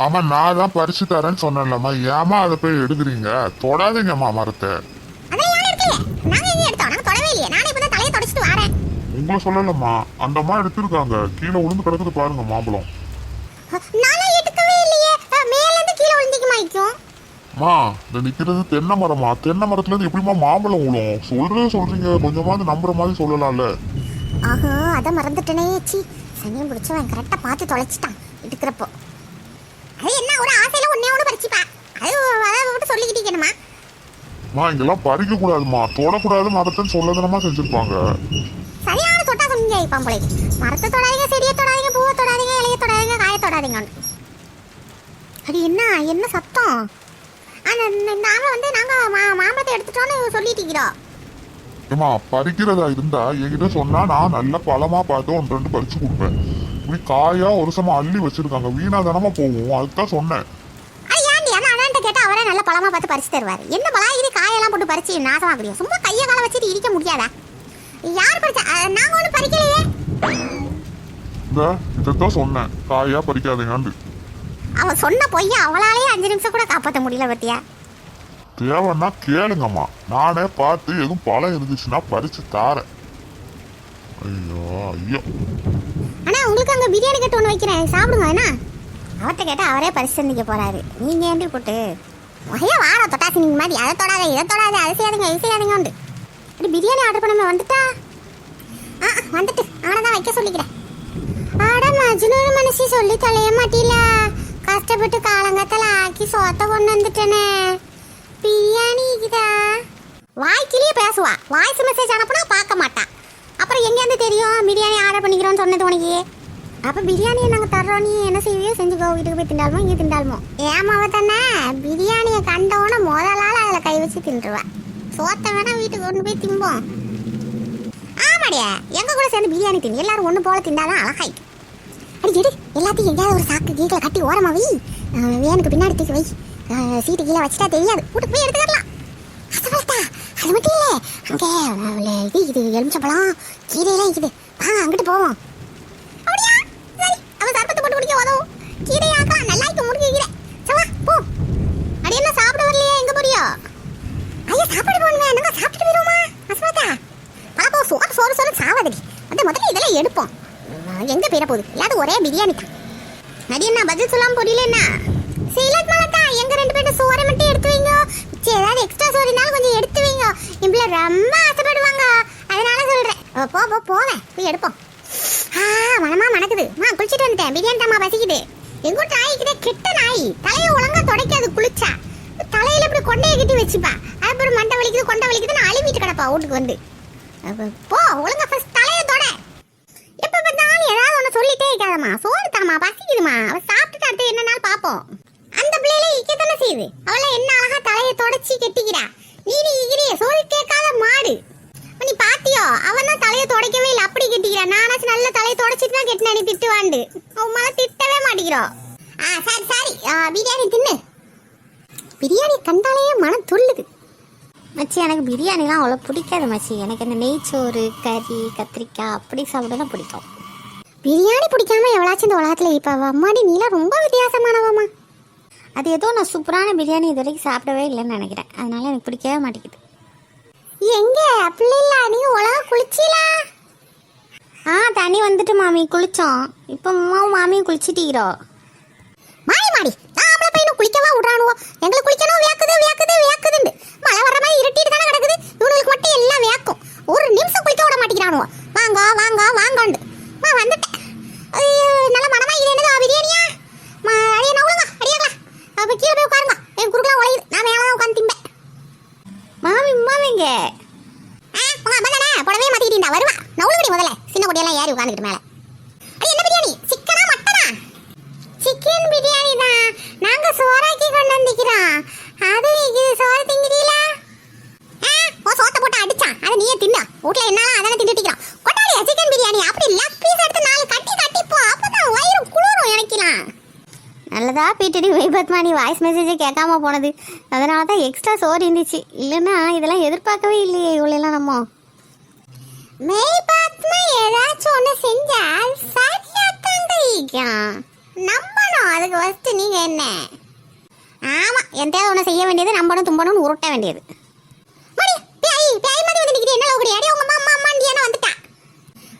ஆமா, நான் தான் பறிச்சு தரேன்னு சொன்னேன்லம்மா, ஏமா அதை போய் எடுக்கிறீங்க? தொடாதீங்கம்மா மரத்தை. உங்களை சொல்லலம்மா, அந்த அம்மா எடுத்திருக்காங்க, கீழே விழுந்து கிடக்குது பாருங்க மாம்பழம். மா, இந்த நிக்கிறது தென்னை மரமா? தென்னை மரத்துல இருந்து எப்படிமா மாம்பழம் விழும்? சொல்றீங்க, கொஞ்சமாவது நம்புற மாதிரி சொல்லலாம்ல. ஆஹா, அத மறந்துட்டனே. சி, சனியம் பிடிச்சவன் கரெக்டா பார்த்து தொலைச்சிட்டான் எடுக்கிறப்போ. அது என்ன ஒரு ஆசையில ஒண்ணே பறிச்சுப்பா, அது அதை விட்டு சொல்லிக்கிட்டீங்கம்மா. மா, இங்கெல்லாம் பறிக்க கூடாதுமா, தொடக்கூடாது மரத்தைன்னு சொல்லதானமா செஞ்சிருப்பாங்க. சரியான தொட்டா சொன்னீங்க பாம்பளை. மரத்தை தொடாதீங்க, செடியை தொடாதீங்க, பூவை தொடாதீங்க, இலையை தொடாதீங்க, காயை தொடாதீங்க. அது என்ன சத்தம்? நாங்க வந்து நாங்க மாம்பழத்தை எடுத்துட்டோன்னு சொல்லிட்டீங்களோ? ஏமா, பறிக்கிறதா இருந்தா என்கிட்ட சொன்னா நான் நல்ல பழமா பார்த்து 1-2 பறிச்சு கொடுப்பேன். இப்படி காயா ஒரு சமம் அள்ளி வச்சிருக்காங்க, வீணா தானமா போவோம், அதுதான் சொன்னேன். கேட்டா அவரே நல்ல பழமா பார்த்து பறிச்சு தருவாரு. என்ன பழம் இது? காயெல்லாம் போட்டு பறிச்சு நாசமா முடியும். சும்மா கையை கால வச்சுட்டு இருக்க முடியாதா? யார் பறிச்சா? நாங்க ஒன்றும் பறிக்கலையே. இதான் சொன்னேன், காயா பறிக்காதீங்கன்னு. அவன் சொன்ன பொய்யா அவளாலே 5 நிமிஷம் கூட காப்பாற்ற முடியல பத்தியா? தேவைன்னா கேளுங்கம்மா, நானே பார்த்து எதுவும் பழம் இருந்துச்சுன்னா பறிச்சு தாரேன். ஐயோ ஐயோ. ஆனா உங்களுக்கு அங்க பிரியாணி கட்டு ஒன்று வைக்கிறேன், சாப்பிடுங்க. என்ன அவர்கிட்ட கேட்டா அவரே பறிச்சு தந்திக்க போறாரு. நீங்க ஏண்டி போட்டு வகையா வார தொட்டாசி நீங்க மாதிரி அதை தொடாத இதை தொடாத அதை செய்யாதுங்க இது செய்யாதுங்க உண்டு. அப்படி பிரியாணி ஆர்டர் பண்ண வந்துட்டா? வந்துட்டு அவனை தான் வைக்க சொல்லிக்கிறேன். ஆட மஜ்னூர் மனசு சொல்லி தொலைய மாட்டீல, கஷ்டப்பட்டு காலங்கத்தில் ஆக்கி சோத்த கொண்டு வந்துட்டேனே. பிரியாணி இதா வாய்க்கிலேயே பேசுவா, வாய்ஸ் மெசேஜ் அனுப்புனா பார்க்க மாட்டா. அப்புறம் எங்கேருந்து தெரியும் பிரியாணி ஆர்டர் பண்ணிக்கிறோன்னு சொன்னது உனக்கு? அப்போ பிரியாணியை நாங்கள் தர்றோம், நீ என்ன செய்வியோ செஞ்சுக்கோ, வீட்டுக்கு போய் திண்டாலுமோ இங்கே திண்டாலுமோ. ஏமாவ தானே பிரியாணியை கண்டவுடனே முதலால் அதில் கை வச்சு தின்றுவேன். சோத்தை வேணா வீட்டுக்கு கொண்டு போய் திம்போம். ஆமாடியா, எங்கள் கூட சேர்ந்து பிரியாணி தின்னு எல்லாரும் ஒன்று போல திண்டாதான் அழகாய். அடி எடு, எல்லாத்தையும் எங்கேயாவது ஒரு சாக்கு கீழே கட்டி ஓரமா வை, வேனுக்கு பின்னாடி தூக்கி வை. சீட்டு கீழே வச்சுட்டா தெரியாது, வீட்டுக்கு போய் எடுத்துக்கலாம். அது மட்டும் இல்லை, அங்கே இது எலுமிச்சம்பழம் கீரையெல்லாம் இருக்குது, வாங்க அங்கிட்டு போவோம். அப்படியா? சரி, அவன் சர்பத்தை போட்டு குடிக்க உதவும். கீரையாக்கலாம், நல்லா இருக்கு முருங்கை கீரை. சவா போ. அடி என்ன சாப்பிட வரலையா? எங்க போறியோ? ஐயா சாப்பிட போகணுமே, நாங்கள் சாப்பிட்டு போயிடுவோமா? அஸ்மதா பாப்பா, சோறு சாவாதடி. வந்து முதல்ல இதெல்லாம் எடுப்போம். எங்க போயிட போகுது, எல்லாரும் ஒரே பிரியாணி தான். அது என்ன பதில் சொல்லாமல் புரியல? என்ன செய்யலாம் மாலத்தா, எங்க 2 பேரும் சோறை மட்டும் எடுத்து வைங்க, ஏதாவது எக்ஸ்ட்ரா சோறு இருந்தாலும் கொஞ்சம் எடுத்து வைங்க. இப்படி ரொம்ப ஆசைப்படுவாங்க, அதனால சொல்றேன். போவேன் போய் எடுப்போம். மனமா மணக்குது. குளிச்சுட்டு வந்துட்டேன், பிரியாணி தாமா பசிக்குது. எங்கூட்ட நாய்க்குதே கெட்ட நாய், தலையை ஒழுங்கா துடைக்காது, குளிச்சா தலையில இப்படி கொண்டையை கட்டி வச்சுப்பா. அப்புறம் மண்டை வலிக்குது கொண்டை வலிக்குதுன்னு அழுவிட்டு கிடப்பா வீட்டுக்கு வந்து. போ ஒழுங்கா ஃபர்ஸ்ட் தலையை தொட. எப்ப பார்த்தாலும் ஏதாவது ஒன்று சொல்லிட்டே இருக்காதம்மா, சோறு தாமா பசிக்குதுமா, அவ சாப்பிட்டுட்டு அடுத்து என்னன்னாலும் பார்ப்போம். அந்த பிள்ளையில இக்கத்தானே செய்யுது, அவளை என்ன அழகா தலையை தொடச்சி கெட்டிக்கிறா. நீ இகிரியே சோறு கேட்காத மாடு. நீ பாத்தியோ, அவன் தான் தலையை துடைக்கவே இல்லை, அப்படி கெட்டிக்கிறா. நானாச்சும் நல்ல தலையை தொடச்சிட்டு தான் கெட்டினா, நீ திட்டுவாண்டு. அவன் மேல திட்டவே மாட்டேங்கிறோம். சரி சரி, பிரியாணி தின்னு. பிரியாணி கண்டாலே மனம் துள்ளுது. மச்சி, எனக்கு பிரியாணிலாம் அவ்வளோ பிடிக்காது மச்சி. எனக்கு இந்த நெய்ச்சோறு, கறி, கத்திரிக்காய் அப்படி சாப்பிட தான் பிடிக்கும். பிரியாணி பிடிக்காம எவ்வளாச்சும் இந்த உலகத்தில் இப்போ அம்மாடி நீலாம் ரொம்ப வித்தியாசமானவம்மா. அது ஏதோ நான் சூப்பரான பிரியாணி இது வரைக்கும் சாப்பிடவே இல்லைன்னு நினைக்கிறேன், அதனால எனக்கு பிடிக்கவே மாட்டேங்குது. எங்க அப்படில்ல, நீங்க உலகம் குளிச்சீலா? தண்ணி வந்துட்டு மாமி, குளிச்சோம். இப்போ அம்மாவும் மாமியும் குளிச்சிட்டீரோ? மாடி நாமள பையனும் குளிக்கவா விடுறானுவோ? எங்களுக்கு குளிக்கணும் வேக்குதுண்டு. மழை வர மாதிரி இருட்டிட்டு தானே கிடக்குது, இவனுக்கு மட்டும் எல்லாம் வேக்கும். ஒரு நிமிஷம் குளிக்க விட மாட்டேங்கிறானுவோ. வாங்கண்டு வந்துட்டேன். நல்ல மனமா இது என்னது பிரியாணியா? அடியே நவுளுங்க, அடியாங்களா அப்போ கீழே போய் உட்காருங்க, என் குறுக்கெல்லாம் உழையுது, நான் மேலே தான் உட்காந்து திம்பேன். மாமிங்க உங்க அம்மா தானே புடவே மாத்திக்கிட்டீங்க, வருவா நவுளுங்கடி முதல்ல. சின்ன கொடியெல்லாம் ஏறி உட்காந்துக்கிட்டு மேலே. அது என்ன பிரியாணி? சிக்கனா மட்டனா? சிக்கன் பிரியாணி தான், நாங்க சோறாக்கி கொண்டு வந்துக்கிறோம். அது இது சோறு திங்கிறீங்களா? சோத்தை போட்டு அடிச்சான், அதை நீயே தின்ன. வீட்டுல என்னாலும் அதெல்லாம் தின்னுட்டிக்கிறோம். கொட்டாடியா சிக்கன் பிரியாணி? அப்படி லெக் பீஸ் எடுத்து 4 கட்டி போ, அப்பதான் வயிறு குளிரும் எனக்குலாம். நல்லதா பீட்டடி வைபத்மானி வாய்ஸ் மெசேஜை கேட்காம போனது, அதனால தான் எக்ஸ்ட்ரா சோறு இருந்துச்சு. இல்லைன்னா இதெல்லாம் எதிர்பார்க்கவே இல்லையே இவ்வளோலாம். நம்ம மெய்பாத்மா ஏதாச்சும் ஒன்று செஞ்சா சரியா தாங்க நம்பணும். அதுக்கு ஃபஸ்ட்டு நீங்கள் என்ன? ஆமாம், எந்தையாவது ஒன்று செய்ய வேண்டியது நம்பணும் தும்பணும்னு உருட்ட வேண்டியது. மடி பேய் பேய் மாதிரி வந்து நிற்கிறேன். என்ன லோகடி அடி உங்கள் அம்மா அம்மாண்டியான வந்துட்டா.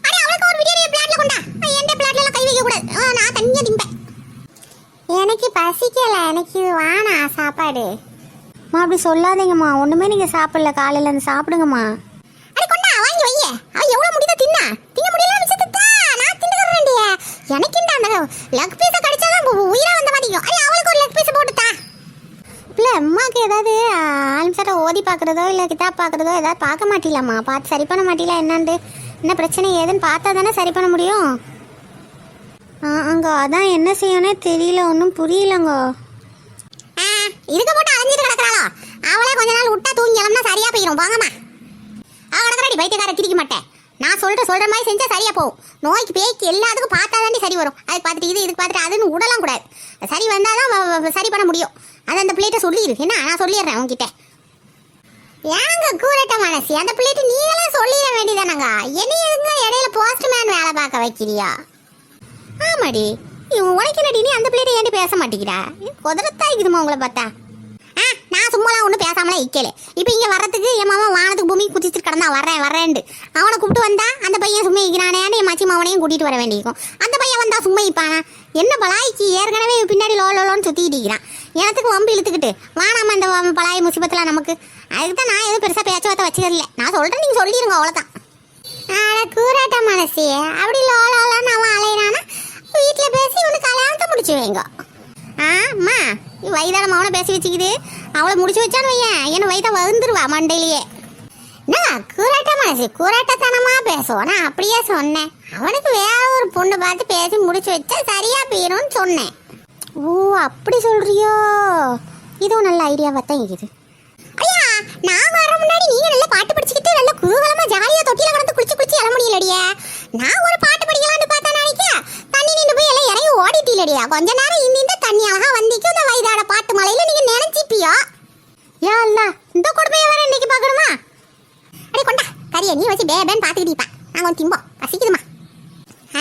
அடி அவளுக்கு ஒரு பிரியாணி பிளாட்ல கொண்டா. எந்த பிளாட்லாம் கை வைக்கக்கூடாது. நான் தனியாக திம்பேன். எனக்கு பசிக்கலை, எனக்கு வானா சாப்பாடு. அப்படி சொல்லாதீங்கம்மா, ஒன்றுமே நீங்கள் சாப்பிடல காலையில் இருந்து சாப்பிடுங்கம்மா. அடி கொண்டா வாங்கி வைய. அவ எவ்வளோ முடியுதோ திங்க முடியல மிச்சத்துட்டா. நான் தின்னுக்கிறேன்டியே. எனக்கு இந்த அந்த லெக் பீஸை கடிச்சாதான் உயிராக வந்த மாதிரி. அடி அவளுக்கு ஒரு லெக் பீஸ் போட்டுத்தா. இல்லை அம்மாவுக்கு ஏதாவது ஆல்ம்சாரை ஓதி பார்க்குறதோ இல்லை கிதாப் பார்க்குறதோ ஏதாவது பார்க்க மாட்டீங்களாம்மா? பார்த்து சரி பண்ண மாட்டீங்களா? என்னண்டு என்ன பிரச்சனை ஏதுன்னு பார்த்தா தானே சரி பண்ண முடியும். அங்கே அதான் என்ன செய்யணும்னே தெரியல, ஒன்றும் புரியலங்கோ. இதுக்கு போட்டு அலைஞ்சிட்டு கிடக்குறாளோ? அவளே கொஞ்ச நாள் விட்டா தூங்கிலம்னா சரியா போயிடும். வாங்கம்மா, அவள் கிடக்குறாடி பைத்தியக்கார கிரிக்க மாட்டேன். நான் சொல்கிற மாதிரி செஞ்சால் சரியாக போகும். நோய்க்கு பேய்க்கு எல்லாத்துக்கும் பார்த்தா தாண்டி சரி வரும். அதுக்கு பார்த்துட்டு இதுக்கு பார்த்துட்டு அதுன்னு விடலாம் கூடாது. சரி வந்தால் தான் சரி பண்ண முடியும். அது அந்த பிள்ளைகிட்ட சொல்லிடு. என்ன நான் சொல்லிடுறேன் உங்ககிட்ட. ஏங்க கூரட்ட மனசி, அந்த பிள்ளைகிட்ட நீங்களே சொல்லிட வேண்டியதானங்க. என்ன எதுங்க இடையில போஸ்ட்மேன் வேலை பார்க்க வைக்கிறியா? ஆமாடி, உனக்கு என்னடி நீ அந்த பிள்ளைகிட்ட ஏன்டி பேச மாட்டேங்கிறா? குதிரத்தா இருக்குதுமா உங்களை பார்த்தா. நான் சும்மாலாம் ஒன்றும் பேசாமலே இக்கல. இப்போ இங்கே வர்றதுக்கு என் மாமா வானத்துக்கு பூமி குதிச்சுட்டு கிடந்தா வரேன்ட்டு அவனை கூப்பிட்டு வந்தா அந்த பையன் சும்மா இருக்கிறானேன்னு என் மச்சி மாவனையும் கூட்டிகிட்டு வர வேண்டியிருக்கும். அந்த பையன் வந்தா சும்மா இப்பானா? என்ன பலாய்க்கு ஏற்கனவே பின்னாடி லோலோன்னு சுற்றிக்கிட்டு இருக்கிறான். எனத்துக்கு வம்பு இழுத்துக்கிட்டு வானாம இந்த பலாய் முசிபத்தில் நமக்கு. அதுக்கு தான் நான் எதுவும் பெருசாக பேச்சுவார்த்தை வச்சுக்கல. நான் சொல்கிறேன், நீங்கள் சொல்லிடுங்க அவ்வளோதான். கூறாட்ட மனசு அப்படி லோலான்னு அவன் அலையிறானா வீட்டில் பேசி இவனுக்கு கல்யாணத்தை முடிச்சு வைங்க. அம்மா வயதான அவனை பேசி வச்சுக்கிது. அவளை முடிச்சு வச்சான்னு வையன், என்ன வயதை வந்துருவா மண்டையிலேயே. என்ன கூறாட்ட மனசு கூறாட்டத்தனமா பேசுவோம். நான் அப்படியே சொன்னேன், அவனுக்கு வேற ஒரு பொண்ணு பார்த்து பேசி முடிச்சு வச்சா சரியா போயிடும்னு சொன்னேன். ஓ அப்படி சொல்றியோ? இதுவும் நல்ல ஐடியாவாக தான் இருக்குது. ஐயா நான் வர முன்னாடி நீங்க நல்லா பாட்டு படிச்சுக்கிட்டு நல்லா குதூகலமா ஜாலியா தொட்டில கடந்து குளிச்சு எழ முடியலடியா. நான் ஒரு பாட்டு படிக்கலாம்னு பார்த்தா நாளைக்கு தண்ணி நின்று போய் எல்லாம் இறங்கி ஓடிட்டீலடியா. கொஞ்ச நேரம் இந்த தண்ணி அழகா வந்திக்கு இந்த வயதாட பாட்டு மலையில நீங்க நினைச்சிப்பியா? யா அல்ல இந்த கொடுமையை வர இன்னைக்கு பாக்கணுமா? அடி கொண்டா கறியை நீ வச்சு பேபேன்னு பாத்துக்கிட்டீப்பா. நாங்க வந்து திம்போம், பசிக்குதுமா.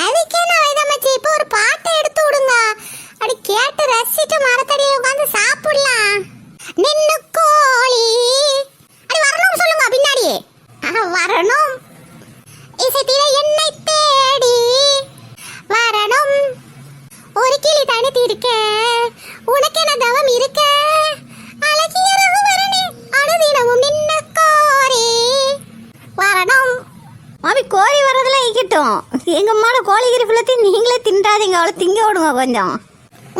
அதுக்கு என்ன வயதாமச்சி, இப்போ ஒரு பாட்டை எடுத்து விடுங்க. அப்படி கேட்டு ரசிச்சுட்டு மரத்தடியில் உட்காந்து சாப்பிடலாம். நின்னு கோழி அடி வரணும் சொல்லுங்க பின்னாடி. வரணும் இசைத்தில என்னை தேடி வரணும். ஒரு கிளி தனித்து இருக்க உனக்கு என்ன தவம் இருக்க அழகிய ரகுவரணி அனுதினமும் நின்ன கோரி வரணும். மாமி கோழி வர்றதெல்லாம் இருக்கட்டும், எங்க அம்மாவோட கோழிகிரி ஃபுல்லத்தையும் நீங்களே தின்றாதீங்க. அவளை திங்க விடுங்க கொஞ்சம்.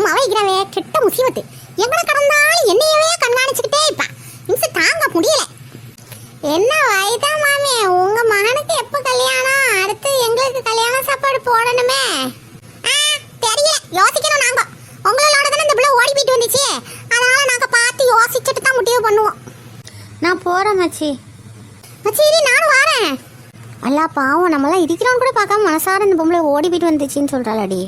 மவைக்கிறவே கெட்ட முசிவத்து எங்கட கடந்தாலும் என்னையவே கண்காணிச்சுக்கிட்டே இருப்பா. நிமிஷம் தாங்க முடியல. என்ன வயதா மாமி, உங்க மகனுக்கு எப்ப கல்யாணம்? அடுத்து எங்களுக்கு கல்யாண சாப்பாடு போடணுமே. தெரியல, யோசிக்கணும். நாங்க உங்களோட தானே இந்த பிள்ளை ஓடி போயிட்டு வந்துச்சு. அதனால நாங்க பார்த்து யோசிச்சுட்டு தான் முடிவு பண்ணுவோம். நான் போறேன் மச்சி. மச்சி நானும் வரேன். அல்லா பாவம், நம்மளாம் இருக்கிறோன்னு கூட பார்க்காம மனசார இந்த பொம்பளை ஓடி போயிட்டு வந்துச்சுன்னு சொல்றாளடி.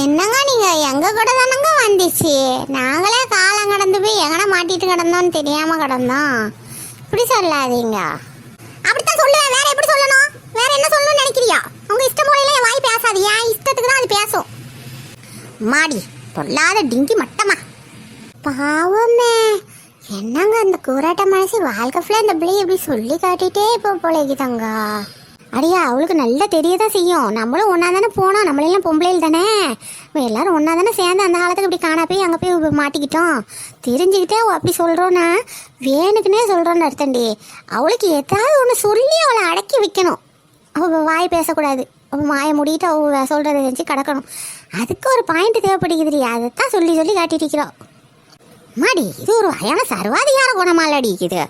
என்னங்க நீங்க எங்க கூட தானங்க வந்துச்சு. நாங்களே காலம் கடந்து போய் எங்கன மாட்டிட்டு கிடந்தோன்னு தெரியாம கிடந்தோம். இப்படி சொல்லாதீங்க. அப்படித்தான் சொல்லுவேன், வேற எப்படி சொல்லணும்? வேற என்ன சொல்லணும்னு நினைக்கிறியா? உங்க இஷ்டம் போல என் வாய் பேசாது, என் இஷ்டத்துக்கு தான் அது பேசும். மாடி பொல்லாத டிங்கி மட்டமா. பாவமே, என்னங்க அந்த கூராட்ட மனசு வாழ்க்கை ஃபுல்லாக இந்த பிள்ளையை எப்படி சொல்லி காட்டிகிட்டே இப்போ போலேக்குதாங்க. அடியா அவளுக்கு நல்லா தெரியதான் செய்யும். நம்மளும் ஒன்றா தானே போனோம், நம்மளெல்லாம் பொம்பளையில் தானே. எல்லாரும் ஒன்றா தானே சேர்ந்து அந்த காலத்துக்கு இப்படி காணா போய் அங்கே போய் மாட்டிக்கிட்டோம். தெரிஞ்சுக்கிட்டே அப்படி சொல்கிறோன்னா வேணுக்குன்னே சொல்கிறோன்னு அர்த்தண்டி. அவளுக்கு ஏதாவது ஒன்று சொல்லி அவளை அடக்கி வைக்கணும். அவள் வாய் பேசக்கூடாது, அவள் வாயை மூடிட்டு அவள் சொல்கிறத செஞ்சு கிடக்கணும். அதுக்கு ஒரு பாயிண்ட் தேவைப்படுகிறது. அதைத்தான் சொல்லி சொல்லி காட்டிட்டு இருக்கிறோம். மாடி இது ஒரு வகையான சர்வாதிகார குணமால அடிக்குது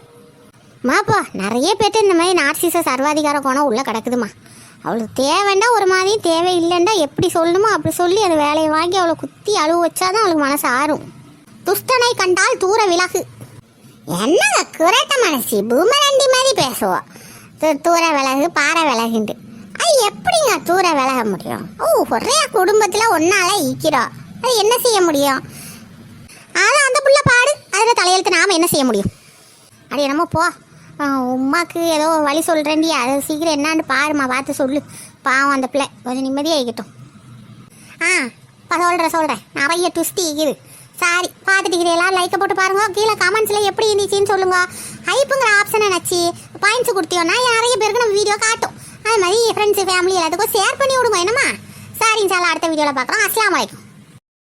மாப்பா. நிறைய பேர்ட்டு இந்த மாதிரி நார்சிச சர்வாதிகார குணம் உள்ளே கிடக்குதுமா. அவளுக்கு தேவைண்டா ஒரு மாதிரி, தேவை இல்லைண்டா எப்படி சொல்லணுமோ அப்படி சொல்லி அந்த வேலையை வாங்கி அவளை குத்தி அழுவ வச்சாதான் அவளுக்கு மனசு ஆறும். துஷ்டனை கண்டால் தூர விலகு. என்னங்க குரட்ட மனசு பூமரண்டி மாதிரி பேசுவோம். தூர விலகு பாறை விலகுண்டு. அது எப்படிங்க தூர விலக முடியும்? ஒரே குடும்பத்தில் ஒன்னால ஈக்கிறோம், அது என்ன செய்ய முடியும்? அதான் அந்த புள்ள பாடு, அதில் தலையெழுத்து நாம் என்ன செய்ய முடியும்? அப்படி என்னமோ போ, உமாக்கு ஏதோ வழி சொல்கிறேன்டி, அதை சீக்கிரம் என்னான்னு பாருமா, பார்த்து சொல்லு. பாவம் அந்த பிள்ளை கொஞ்சம் நிம்மதியாக இருக்கட்டும். சொல்றேன் நிறைய ட்விஸ்ட் இருக்குது. சாரி பார்த்துட்டுக்கிறீங்களா? லைக்கை போட்டு பாருங்க. கீழே கமெண்ட்ஸில் எப்படி இருந்துச்சுன்னு சொல்லுங்க. ஹைப்புங்கிற ஆப்ஷனை நினச்சி பாயிண்ட்ஸ் கொடுத்தியோன்னா நிறைய பேருக்கு நம்ம வீடியோ காட்டும். அது மாதிரி ஃப்ரெண்ட்ஸு ஃபேமிலி எல்லாத்துக்கும் ஷேர் பண்ணி விடுங்க. என்னம்மா? சாரி இன்ஷால்லா அடுத்த வீடியோவில் பார்க்குறோம். அஸ்ஸலாமு அலைக்கும்.